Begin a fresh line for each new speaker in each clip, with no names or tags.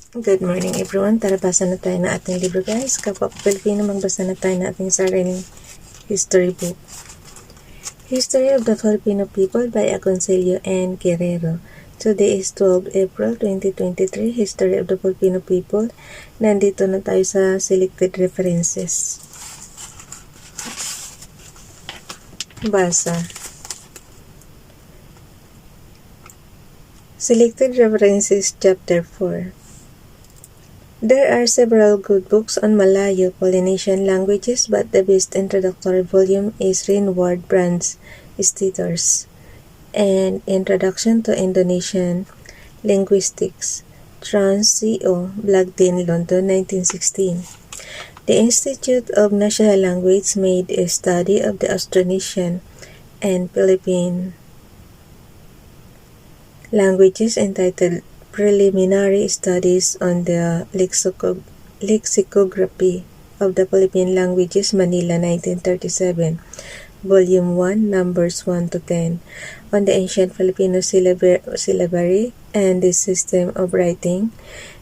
Good morning everyone. Tara, basa na tayo ng ating libro guys. Kapwa Filipino, magbasa na tayo ng ating sariling history book. History of the Filipino People by Agoncillo and Guerrero. Today is 12 April 2023. History of the Filipino People. Nandito na tayo sa selected references. Basa. Selected References Chapter 4. There are several good books on Malayo Polynesian languages, but the best introductory volume is Rinward Brand's Status, An Introduction to Indonesian Linguistics, Trans CO, Blagden, London, 1916. The Institute of National Language made a study of the Austronesian and Philippine languages entitled Preliminary Studies on the Lexicography of the Philippine Languages, Manila, 1937, Volume 1, Numbers 1 to 10, on the Ancient Filipino Syllabary and the System of Writing.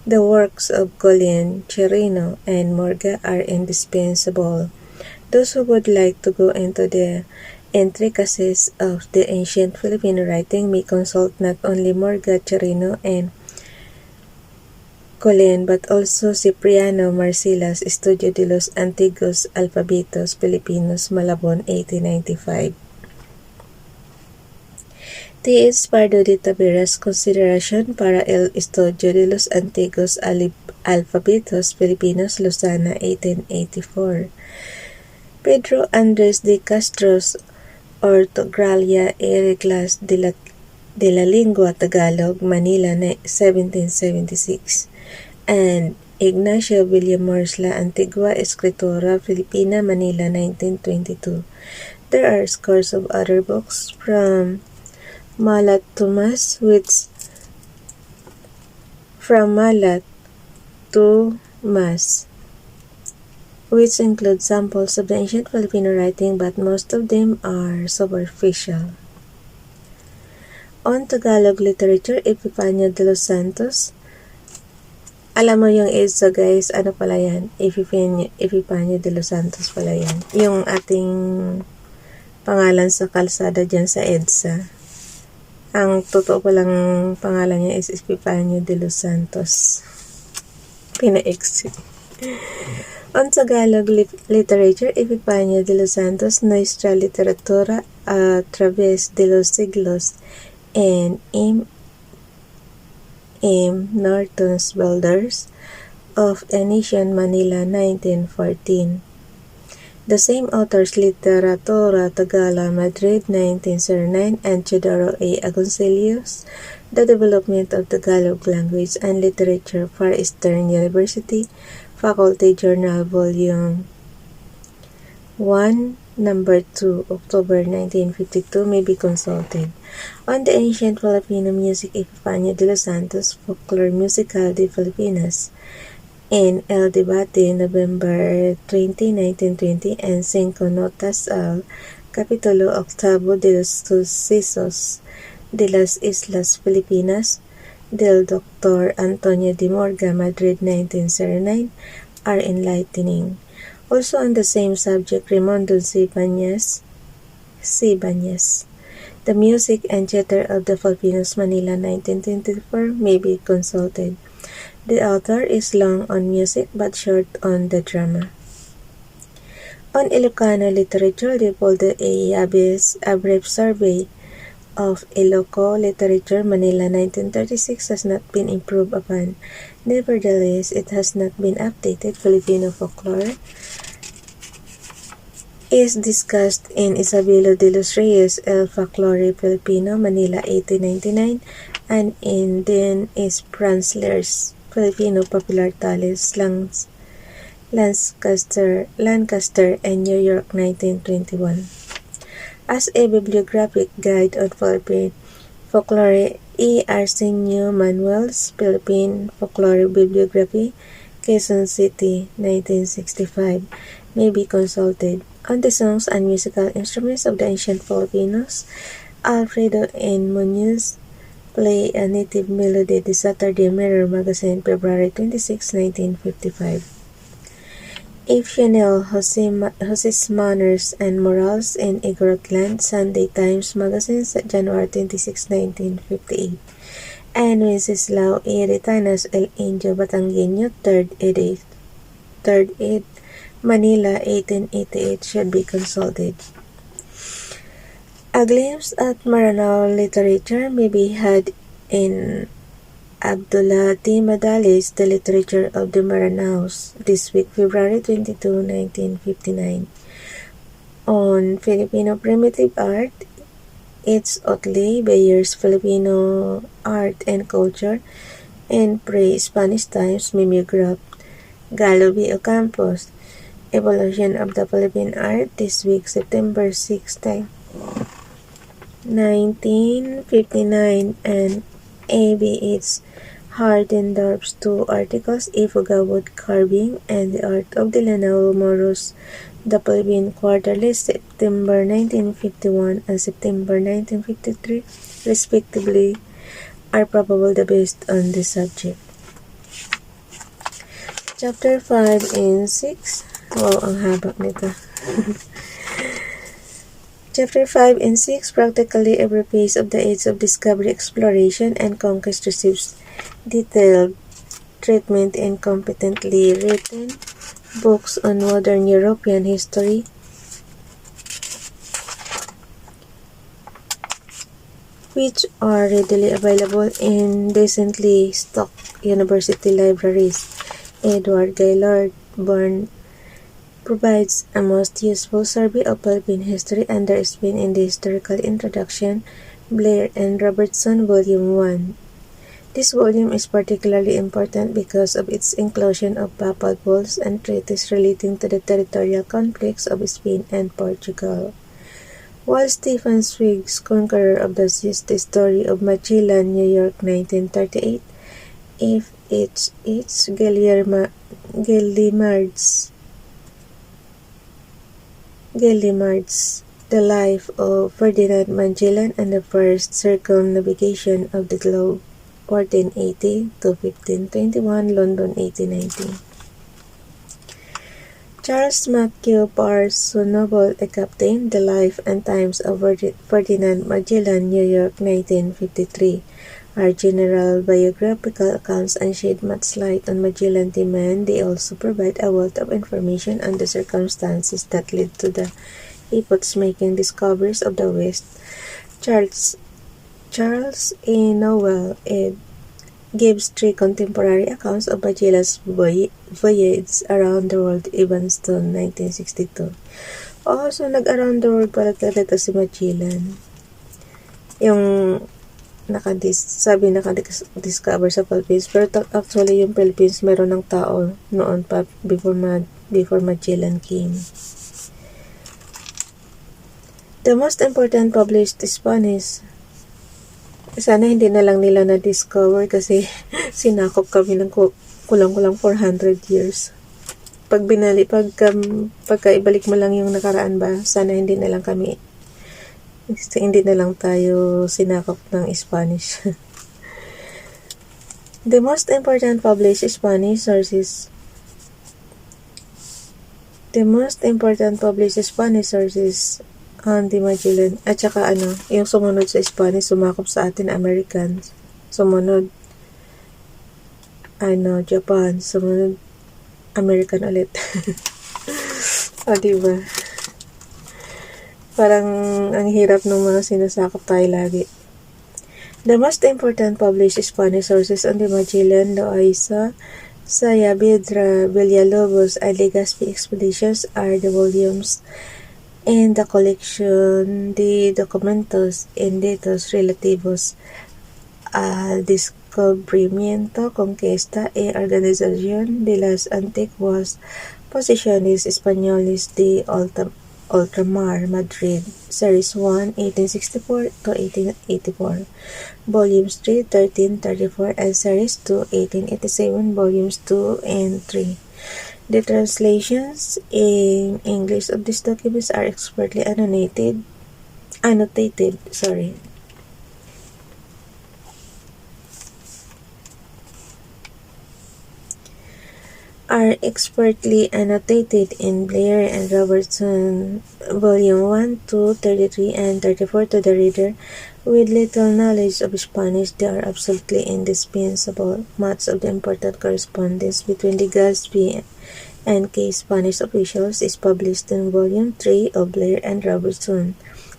The works of Colin, Chirino, and Morga are indispensable. Those who would like to go into the intricacies of the ancient Filipino writing may consult not only Morga, Chirino, and Colin, but also Cipriano Marcilas, Estudio de los Antiguos Alfabetos Filipinos, Malabon, 1895. T.H. Pardo de Taveras, Consideración para el Estudio de los Antiguos Alfabetos Filipinos, Luzana, 1884. Pedro Andres de Castro's Ortographia y Reglas de la Lengua Tagalog, Manila, 1776, and Ignacio Villamor's La Antigua Escritura Filipina, Manila, 1922. There are scores of other books from Malat to Mas, which include samples of the ancient Filipino writing, but most of them are superficial. On Tagalog literature, Epifanio de los Santos. Alam mo yung EDSA guys, ano pala yan? Epifanio de los Santos pala yan. Yung ating pangalan sa kalsada dyan sa EDSA. Ang totoo palang pangalan niya is Epifanio de los Santos. Pina-exit. On Tagalog literature, Epifanio de los Santos, Nuestra Literatura a Través de los Siglos, and M. Norton's Builders of a Nation, Manila, 1914. The same author's Literatura Tagala, Madrid, 1909, and Teodoro A. Agoncillo's The Development of Tagalog Language and Literature, Far Eastern University, Faculty Journal, Volume 1, Number 2, October 1952, may be consulted. On the Ancient Filipino Music, Epifanio de los Santos, Folklore Musical de Filipinas, in El Debate, November 20, 1920, and Cinco Notas al Capítulo Octavo de los Sucesos de las Islas Filipinas, del Dr. Antonio de Morga, Madrid, 1909, are enlightening. Also on the same subject, Raimondo C. Bañez, The Music and Theater of the Filipinos, Manila, 1924, may be consulted. The author is long on music but short on the drama. On Ilocano literature, Leopoldo A. Yabes, A Brief Survey of Iloco Literature, Manila, 1936, has not been improved upon. Nevertheless, it has not been updated. Filipino folklore is discussed in Isabelo de los Reyes, El Folklore Filipino, Manila, 1899, and in Den is Pranzler's Filipino Popular Tales, Lancaster, and New York, 1921. As a bibliographic guide on Philippine folklore, E. Arsenio Manuel's Philippine Folklore Bibliography, Quezon City, 1965, may be consulted. On the songs and musical instruments of the ancient Filipinos, Alfredo N. Muñoz, Play a Native Melody, The Saturday Mirror Magazine, February 26, 1955. If Chanel, Jose's Manners and Morals in Igorotland, Sunday Times Magazine, January 26, 1958. And Wenceslao E. Retanas El Indio Batangueño, 3rd ed. Manila, 1888, should be consulted. A glimpse at Maranao literature may be had in Abdullah T. Madali's The Literature of the Maranaos, this week, February 22, 1959. On Filipino Primitive Art, it's Otley Bayer's Filipino Art and Culture, and Pre-Spanish Times mimeograph, Galo B. Ocampos, Evolution of the Philippine Art, this week, September 6, 1959, and A.B.H. Hardendorf's 2 articles, Ifuga Wood Carving and the Art of the Lanao Moros, the Philippine Quarterly, September 1951 and September 1953, respectively, are probably the best on this subject. Chapter 5 and 6. Wow, ang haba nito. Chapter 5 and 6, practically every phase of the age of discovery, exploration, and conquest receives detailed treatment in competently written books on modern European history, which are readily available in decently stocked university libraries. Edward Gaylord Bourne provides a most useful survey of Philippine history under his pin in the Historical Introduction, Blair and Robertson, Volume 1. This volume is particularly important because of its inclusion of papal bulls and treaties relating to the territorial conflicts of Spain and Portugal. While Stephen Zweig's Conqueror of the Seas, The Story of Magellan, New York, 1938, F. H. H. Gallimard's The Life of Ferdinand Magellan and the First Circumnavigation of the Globe, 1480 to 1521, London, 1819. Charles Mathew Parr's novel A Captain, The Life and Times of Ferdinand Magellan, New York, 1953, are general biographical accounts and shed much light on Magellan's demand. They also provide a wealth of information on the circumstances that led to the epoch-making discoveries of the West. Charles A. Noel ed. gives 3 contemporary accounts of Magellan's voyage around the world, Evanston, 1962. So nag-around the world pala talaga si Magellan. Yung nakadiscover sa Philippines, pero actually yung Philippines meron ng tao noon pa before Magellan came. The most important published Spanish, sana hindi na lang nila na-discover kasi sinakop kami ng kulang-kulang 400 years. Pagka ibalik mo lang yung nakaraan ba, sana hindi na lang tayo sinakop ng Spanish. The most important published Spanish sources on the Magellan, at saka yung sumunod sa Spanish, sumakop sa atin, Americans. Sumunod, Japan. Sumunod, American ulit. Diba? Parang ang hirap ng mga sinasakop tayo lagi. The most important published Spanish sources on the Magellan, Loaiza, Saavedra, Villalobos, and Legazpi expeditions are the volumes in the collection de documentos and datos relativos al descubrimiento, conquista y organización de las antiguas posesiones españolas de Ultramar, Madrid, Series 1, 1864 to 1884, Volumes 3, 1334, and Series 2, 1887, Volumes 2 and 3. The translations in English of these documents are expertly annotated. are expertly annotated in Blair and Robertson Volume 1, 2, 33, and 34 to the reader. With little knowledge of Spanish, they are absolutely indispensable. Much of the important correspondence between Legazpi and key Spanish officials is published in Volume 3 of Blair and Robertson.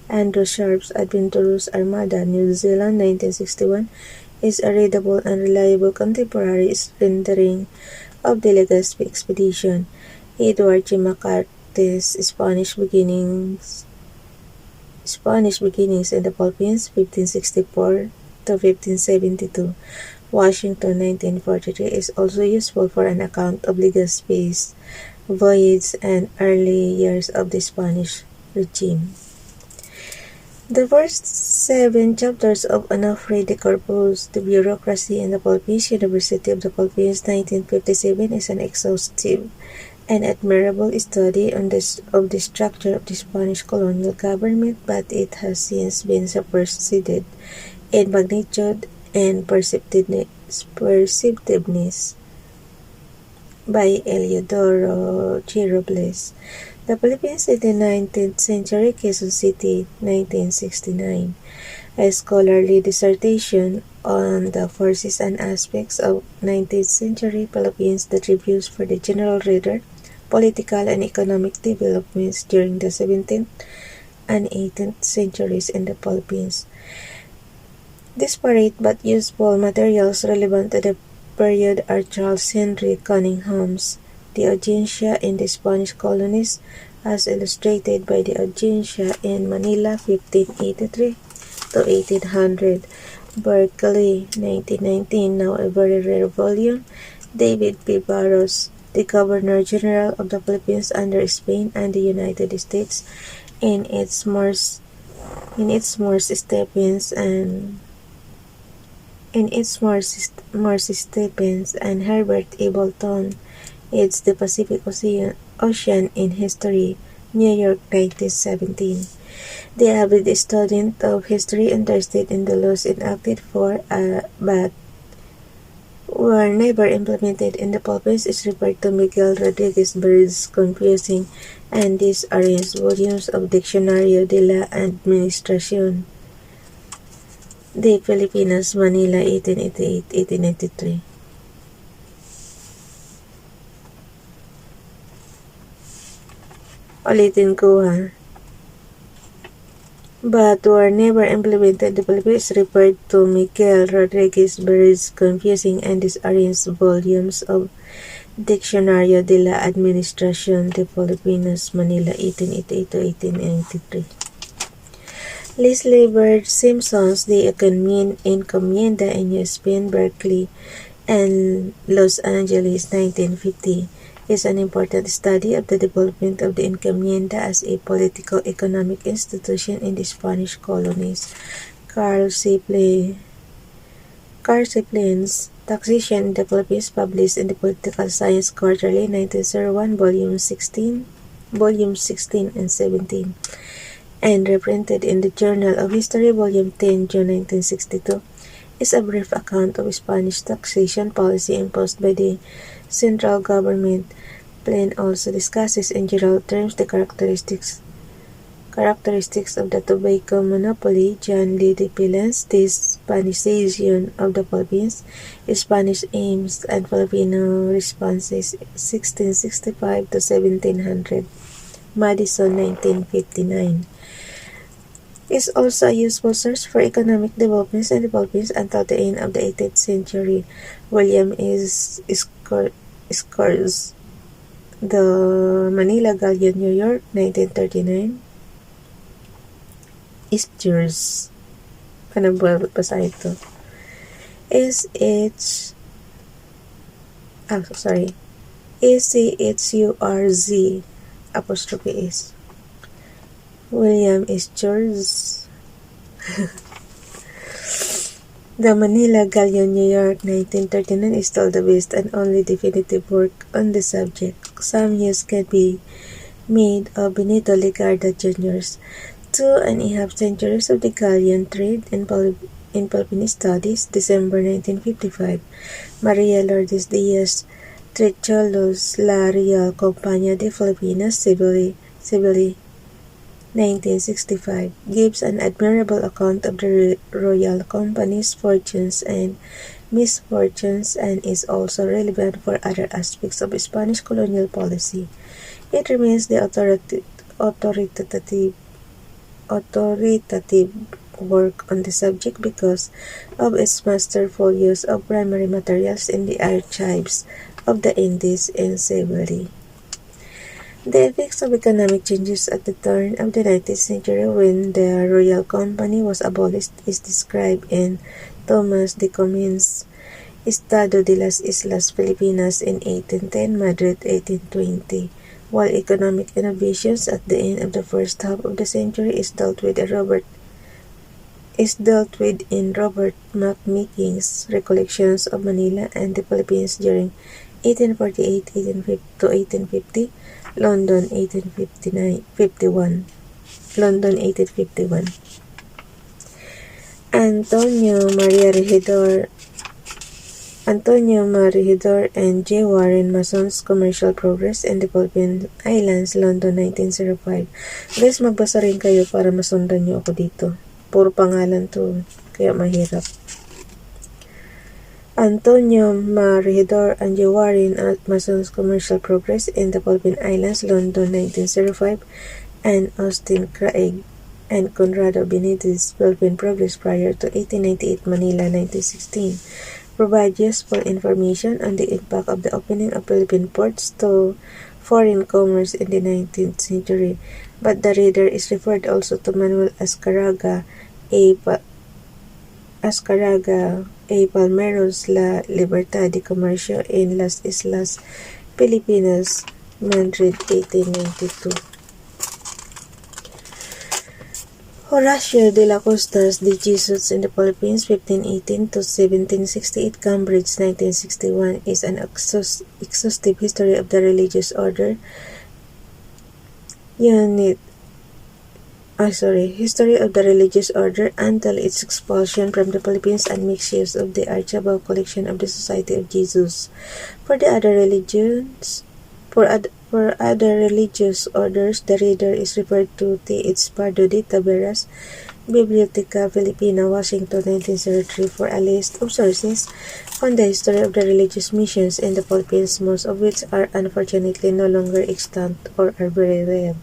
Andrew Sharp's Adventurous Armada, New Zealand, 1961, is a readable and reliable contemporary rendering of the Legazpi expedition. Edward G. McCarthy's Spanish beginnings in the Philippines, 1564 to 1572. Washington, 1943, is also useful for an account of Legazpi's voyage and early years of the Spanish regime. The first 7 chapters of Onofre de Corpus, The Bureaucracy in the Philippines, University of the Philippines, 1957, is an exhaustive and admirable study of the structure of the Spanish colonial government, but it has since been superseded in magnitude and perceptiveness by Eliodoro G. Robles. The Philippines in the 19th Century, Quezon City, 1969. A scholarly dissertation on the forces and aspects of 19th century Philippines that reviews for the general reader political and economic developments during the 17th and 18th centuries in the Philippines. Disparate but useful materials relevant to the period are Charles Henry Cunningham's The Audiencia in the Spanish Colonies, as illustrated by the Audiencia in Manila, 1583 to 1800. Berkeley, 1919, now a very rare volume. David P. Barros, the Governor-General of the Philippines under Spain and the United States, in its Morse Stephens and Herbert Ableton. It's the Pacific Ocean in History, New York, 1917. The avid student of history interested in the laws enacted for but were never implemented in the Philippines is referred to Miguel Rodriguez Bird's confusing and disarranged volumes of Diccionario de la Administración de Filipinas, Manila, 1888-1893. Ulitin ko ha. But were never implemented. The Philippines referred to Miguel Rodriguez Bird's confusing and disarranged volumes of Diccionario de la Administración de Filipinas, Manila, 1888-1893. Leslie Bird Simpson's The Encomienda in New Spain, Berkeley, and Los Angeles, 1950. Is an important study of the development of the encomienda as a political-economic institution in the Spanish colonies. Carl Plien's Taxation in the Philippines, published in the Political Science Quarterly, 1901, Volume 16 and 17, and reprinted in the Journal of History, Volume 10, June 1962, is a brief account of Spanish taxation policy imposed by the central government. Plien also discusses in general terms the characteristics of the tobacco monopoly. John Lee de Pilens, The Spanishization of the Philippines, Spanish Aims and Filipino Responses, 1665 to 1700. Madison, 1959. Is also a useful source for economic developments in the Philippines until the end of the 18th century. William Scores, The Manila Galleon, New York, 1939. Easters. Paano ba basa ito? ACHURZ apostrophe S. William S. George. The Manila Galleon, New York, 1939 is still the best and only definitive work on the subject. Some use can be made of Benito Legarda Jr.'s 2.5 centuries of the galleon trade in Philippine Studies, December 1955. Maria Lourdes Diaz Trecholos, La Real Compañía de Filipinas, Civili 1965, gives an admirable account of the royal company's fortunes and misfortunes and is also relevant for other aspects of Spanish colonial policy. It remains the authoritative work on the subject because of its masterful use of primary materials in the archives of the Indies and Savory. The effects of economic changes at the turn of the 19th century when the Royal Company was abolished is described in Thomas de Comines' Estado de las Islas Filipinas in 1810, Madrid 1820, while economic innovations at the end of the first half of the century is dealt with in Robert McMeeking's Recollections of Manila and the Philippines during 1848 to 1850, London 1851. Antonio Marigidor and J. Warren Mason's Commercial Progress in the Philippine Islands, London 1905. Guys, magbasa rin kayo para masundan nyo ako dito. Puro pangalan to, kaya mahirap. Antonio Marigidor and J. Warren Mason's Commercial Progress in the Philippine Islands, London 1905, and Austin Craig and Conrado Benitez, Philippine Progress prior to 1898, Manila 1916, provide useful information on the impact of the opening of Philippine ports to foreign commerce in the 19th century, but the reader is referred also to Manuel Azcárraga A. Palmero's La Libertad de Comercio en las Islas Filipinas, Madrid 1892. Horacio de la Costas de Jesus in the Philippines, 1518 to 1768, Cambridge, 1961, is an exhaustive history of the religious order history of the religious order until its expulsion from the Philippines and mixed use of the archival collection of the Society of Jesus. For other religious orders, the reader is referred to T.H. Pardo de Taveras, Biblioteca Filipina, Washington, 1903, for a list of sources on the history of the religious missions in the Philippines, most of which are unfortunately no longer extant or are very rare.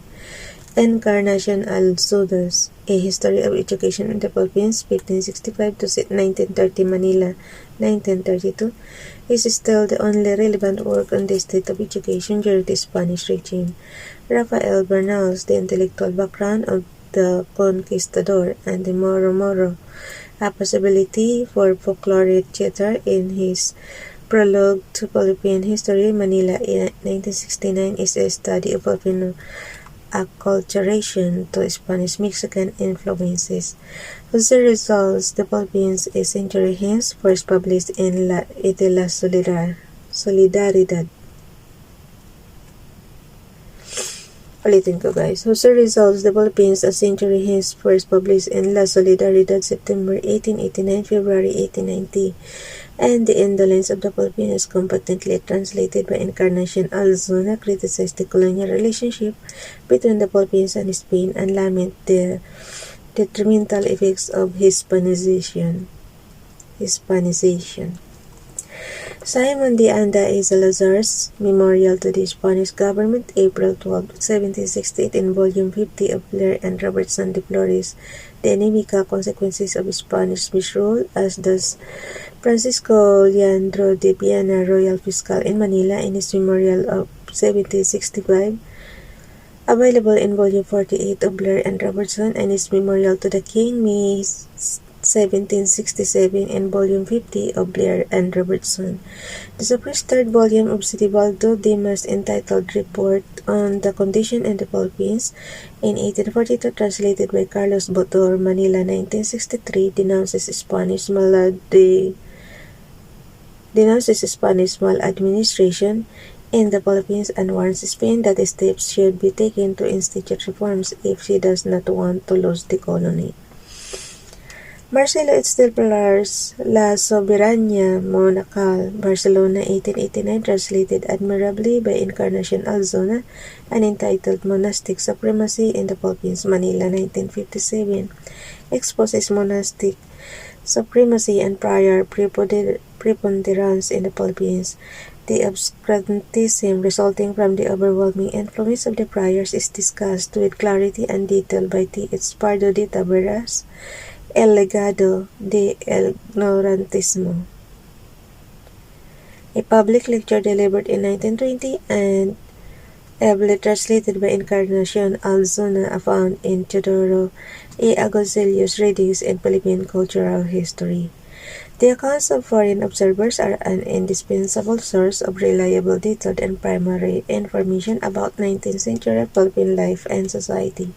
Encarnacion Alzuda's A History of Education in the Philippines, 1565 to 1930, Manila, 1932, is still the only relevant work on the state of education during the Spanish regime. Rafael Bernal's The Intellectual Background of the Conquistador and the Moro, A Possibility for Folklore Theater, in his Prologue to Philippine History, Manila, 1969, is a study of Filipino acculturation to Spanish-Mexican influences, whose results the Philippines a century hence first published in La Solidaridad. Ulitin ko guys. Whose results the Philippines a century hence first published in La Solidaridad, September 1889, February 1890. And The Indolence of the Filipinos, competently translated by Encarnacion Alzuna, criticized the colonial relationship between the Philippines and Spain and lament the detrimental effects of Hispanization. Simon de Anda y Salazar's Memorial to the Spanish Government, April 12, 1768, in Volume 50 of Blair and Robertson deplores the inimical consequences of Spanish misrule, as does Francisco Leandro de Viana, Royal Fiscal in Manila, in his Memorial of 1765, available in Volume 48 of Blair and Robertson, and his Memorial to the King, May 1767, in Volume 50 of Blair and Robertson. The suppressed third volume of Sitibaldo Dimas, entitled Report on the Condition in the Philippines, in 1842, translated by Carlos Botor, Manila, 1963, denounces Spanish maladministration in the Philippines and warns Spain that steps should be taken to institute reforms if she does not want to lose the colony. Marcelo Estelpilars, La Soberania Monacal, Barcelona 1889, translated admirably by Encarnacion Alzona, and entitled Monastic Supremacy in the Philippines, Manila 1957, exposes monastic supremacy and prior preponderance in the Philippines. The obscurantism resulting from the overwhelming influence of the priors is discussed with clarity and detail by T.H. Pardo de Taveras, El legado de el ignorantismo, a public lecture delivered in 1920 and ably translated by Encarnacion Alzona, found in Teodoro A. Agoncillo's Readings in Philippine Cultural History. The accounts of foreign observers are an indispensable source of reliable, detailed, and primary information about 19th century Philippine life and society.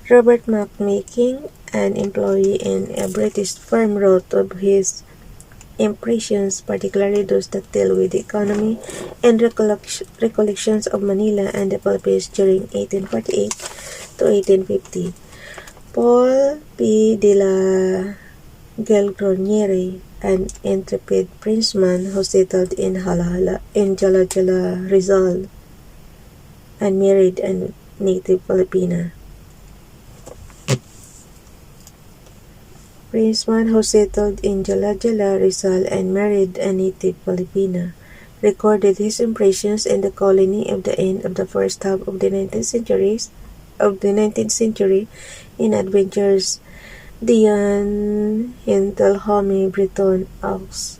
Robert McMaking, an employee in a British firm, wrote of his impressions, particularly those that deal with the economy and recollections of Manila and the Philippines during 1848 to 1850. Paul P. de la Gelgroniere, an intrepid princeman who settled in Jalajala, Rizal, and married a native Filipina. Princeman who settled in Jalajala, Rizal, and married a native Filipina, recorded his impressions in the colony of the end of the first half of the 19th century in Adventures Dian Hintelhomme Breton aux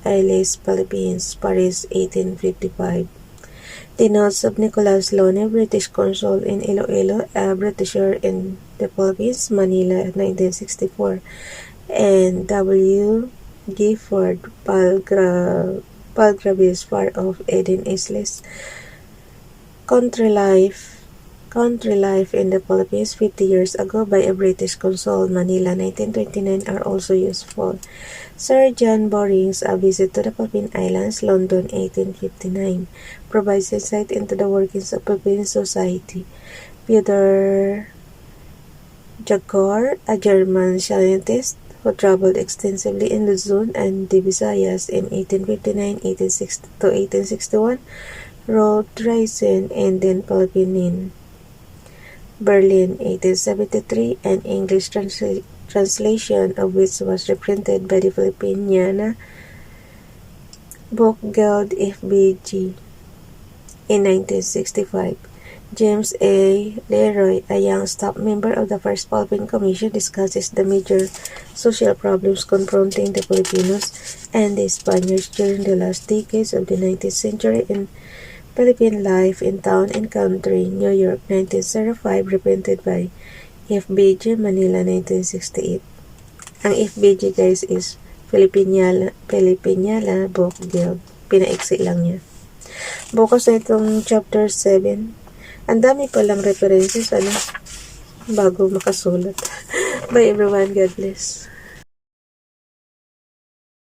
Îles Philippines, Paris, 1855. The notes of Nicolas Lone, British consul in Iloilo, a Britisher in the Philippines, Manila, 1964, and W. Gifford Palgravis, far off Eden Isles, Country Life in the Philippines 50 years ago by a British consul, Manila, 1929, are also useful. Sir John Boring's A Visit to the Philippine Islands, London, 1859, provides insight into the workings of Philippine society. Fyodor Jagor, a German scientist who traveled extensively in Luzon and the Visayas in 1859 to 1861, wrote Reisen in den Philippinen, Berlin, 1873, an English translation of which was reprinted by the Filipiniana Book Guild FBG in 1965. James A. Leroy, a young staff member of the First Philippine Commission, discusses the major social problems confronting the Filipinos and the Spaniards during the last decades of the 19th century in Philippine Life in Town and Country, New York, 1905, reprinted by FBG, Manila, 1968. Ang FBG, guys, is Filipiniana Book Guild. Pinaiksi lang niya. Bukas na itong chapter 7. Ang dami palang references, bago makasulat. Bye everyone, God bless.